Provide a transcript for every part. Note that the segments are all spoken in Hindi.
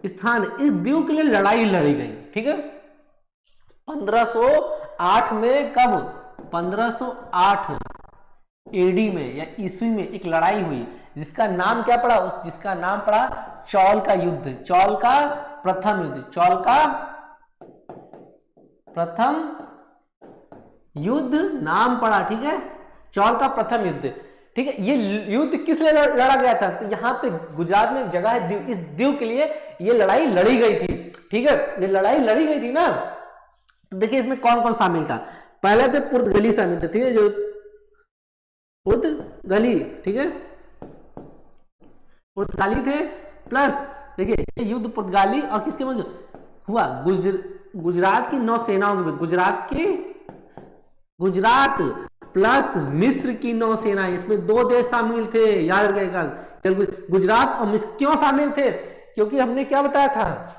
स्थान इस द्वीप के लिए लड़ाई लड़ी गई, ठीक है। 1508 में, कब? 1508 एडी में या ईस्वी में एक लड़ाई हुई जिसका नाम क्या पड़ा? जिसका नाम पड़ा चौल का युद्ध, चौल का प्रथम युद्ध, चौल का प्रथम युद्ध नाम पड़ा, ठीक है, चौल का प्रथम युद्ध, ठीक है। ये युद्ध किस लिए लड़ा गया था? तो यहाँ पे गुजरात में एक जगह है दीव, इस दीव के लिए ये लड़ाई लड़ी गई थी, ठीक है। ये लड़ाई लड़ी गई थी ना, तो देखिए इसमें कौन कौन शामिल था। पहले तो पुर्तगाली शामिल थे, ठीक है, जो पुर्तगाली, ठीक है, पुर्तगाली थे। प्लस देखिए युद्ध पुर्तगाली और किसके मध्य हुआ? गुजरात की नौसेनाओं के, गुजरात प्लस मिस्र की नौसेना, इसमें दो देश शामिल थे, याद रखिएगा। गुजरात और मिस्र क्यों शामिल थे? क्योंकि हमने क्या बताया था,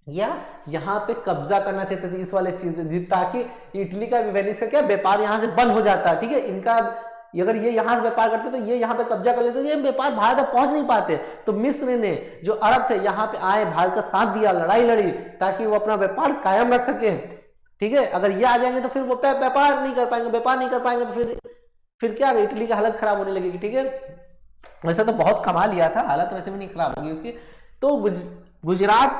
या यहाँ पे कब्जा करना चाहते थे इस वाले चीज, ताकि इटली का वेनिस का क्या व्यापार यहाँ से बंद हो जाता, ठीक है। इनका अगर ये यहाँ से व्यापार करते तो ये यहाँ पे कब्जा कर लेते, ये व्यापार भारत तक पहुंच नहीं पाते। तो मिस्र ने, जो अरब थे, यहाँ पे आए, भारत का साथ दिया, लड़ाई लड़ी ताकि वो अपना व्यापार कायम रख सके, ठीक है। अगर ये आ जाएंगे तो फिर वो व्यापार नहीं कर पाएंगे, व्यापार नहीं कर पाएंगे तो फिर क्या, इटली का हालत खराब होने लगेगी, ठीक है। वैसे तो बहुत कमा लिया था, हालत वैसे भी नहीं खराब होगी उसकी। तो गुजरात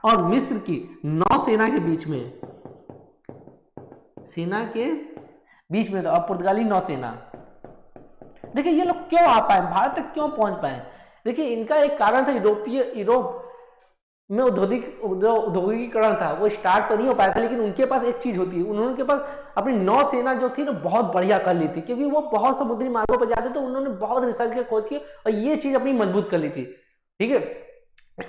और मिस्र की नौसेना के बीच में, सेना के बीच में, तो अब पुर्तगाली नौसेना, देखिए ये लोग क्यों आ पाए, भारत तक क्यों पहुंच पाए? देखिए इनका एक कारण था, यूरोप में औद्योगिकीकरण था, वो स्टार्ट तो नहीं हो पाया था, लेकिन उनके पास एक चीज होती है, उन्होंने पास अपनी नौसेना जो थी ना बहुत बढ़िया कर ली थी, क्योंकि वो बहुत समुद्री मार्गों पर जाते तो उन्होंने बहुत रिसर्च की, खोज की और ये चीज अपनी मजबूत कर ली थी, ठीक है।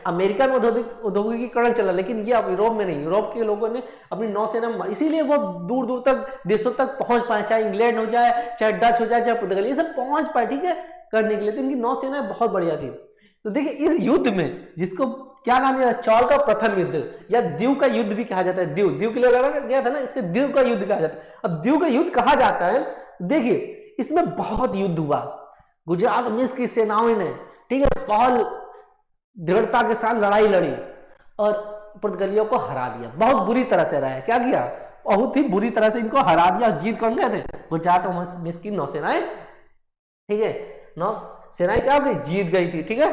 अमेरिका में औद्योगिकीकरण चला, लेकिन ये अब यूरोप में नहीं, यूरोप के लोगों ने अपनी नौसेना, इसीलिए वो दूर दूर तक देशों तक पहुंच पाए, चाहे इंग्लैंड हो जाए, चाहे डच हो जाए, चाहे पुर्तगाल, ये सब पहुंच पाए, ठीक है, करने के लिए। तो इनकी नौसेना बहुत बढ़िया थी। तो देखिए इस युद्ध में, जिसको क्या नाम दिया, चौल का प्रथम युद्ध या द्वीप का युद्ध भी कहा जाता है, द्वीप के लिए लड़ा गया था ना, इसके द्वीप का युद्ध कहा जाता है। अब द्वीप का युद्ध कहा जाता है, देखिए इसमें बहुत युद्ध हुआ, गुजरात मिस्र की सेनाओं ने, ठीक है, बहुत दृढ़ता के साथ लड़ाई लड़ी और पुर्तगालियों को हरा दिया, बहुत बुरी तरह से रहा है। क्या किया? बहुत ही बुरी तरह से इनको हरा दिया, जीत कौन गए थे? गुजरात और मिस्र की नौसेनाएं, ठीक है, नौसेनाएं क्या हो गई? जीत गई थी, ठीक है,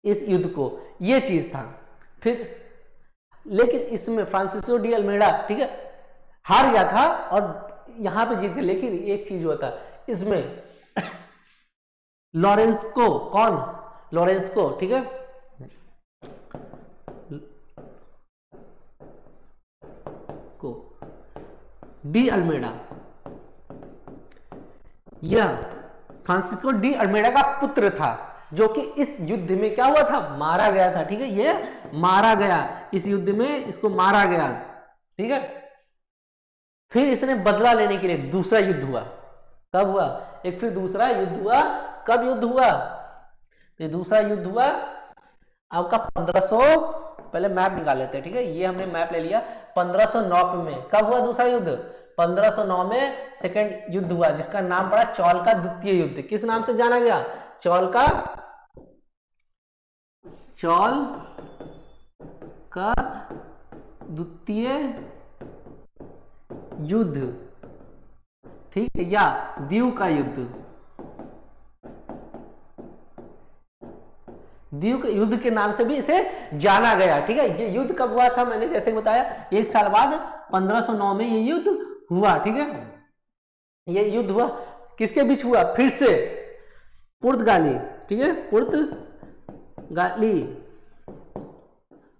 इस युद्ध को, ये चीज था। फिर लेकिन इसमें फ्रांसिस्को डी अल्मेडा, ठीक है, हार गया था और यहां पे जीत गए। लेकिन एक चीज हुआ था इसमें, लॉरेंस्को, कौन? लॉरेंस्को, ठीक है, को डी अल्मेडा, यह फ्रांसिस्को डी अल्मेडा का पुत्र था, जो कि इस युद्ध में क्या हुआ था? मारा गया था, ठीक है, ये मारा गया इस युद्ध में, इसको मारा गया, ठीक है। फिर इसने बदला लेने के लिए दूसरा युद्ध हुआ। कब हुआ? एक फिर दूसरा युद्ध हुआ। कब युद्ध हुआ? तो दूसरा युद्ध हुआ आपका 1500, पहले मैप निकाल लेते हैं, ठीक है, ये हमने मैप ले लिया। 1509 में कब हुआ दूसरा युद्ध? 1509 में सेकंड युद्ध हुआ, जिसका नाम पड़ा चौल का द्वितीय युद्ध। किस नाम से जाना गया? चौल का द्वितीय युद्ध, ठीक है, या द्वीप का युद्ध। द्वीप के युद्ध के नाम से भी इसे जाना गया, ठीक है। ये युद्ध कब हुआ था? मैंने जैसे बताया, एक साल बाद 1509 में ये युद्ध हुआ, ठीक है। ये युद्ध हुआ किसके बीच हुआ? फिर से पुर्तगाली, ठीक है, पुर्तगाली,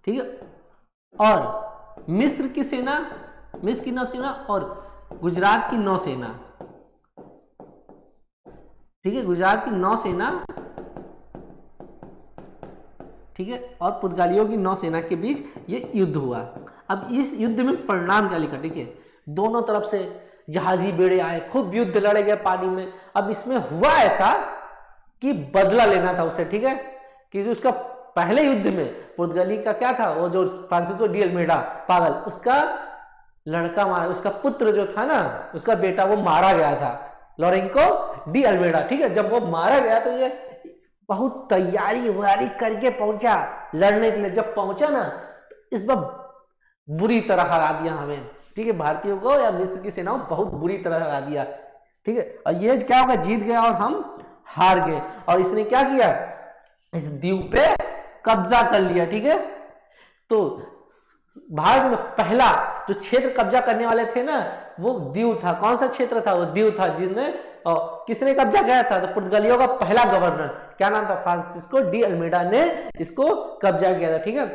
ठीक है, और मिस्र की सेना, मिस्र की नौसेना और गुजरात की नौसेना, ठीक है, गुजरात की नौसेना, ठीक है, और पुर्तगालियों की नौसेना के बीच ये युद्ध हुआ। अब इस युद्ध में परिणाम क्या लिखा? ठीक है, दोनों तरफ से जहाजी बेड़े आए, खूब युद्ध लड़े गए पानी में। अब इसमें हुआ ऐसा कि बदला लेना था उसे, ठीक है, क्योंकि उसका पहले युद्ध में पुर्तगाली का क्या था, वो जो फ्रांसिस्को डी अल्मेडा पागल, उसका लड़का मारा, उसका पुत्र जो था ना, उसका बेटा, वो मारा गया था, लॉरेंको डी अल्मेडा, ठीक है। जब वो मारा गया तो ये बहुत तैयारी व्यारी करके पहुंचा लड़ने के लिए। जब पहुंचा ना तो इस बार बुरी तरह हरा दिया हमें, ठीक है, भारतीयों को या मिस्र की सेनाओं बहुत बुरी तरह हरा दिया, ठीक है। और ये क्या होगा, जीत गया और हम हार गए। और इसने क्या किया, इस द्वीप पे कब्जा कर लिया, ठीक है। तो भारत में पहला जो क्षेत्र कब्जा करने वाले थे ना वो द्वीप था। कौन सा क्षेत्र था, वो द्वीप था जिसमें किसने कब्जा किया था, तो पुर्तगालियों का पहला गवर्नर क्या नाम था, फ्रांसिस्को डी अल्मेडा ने इसको कब्जा किया था, ठीक है।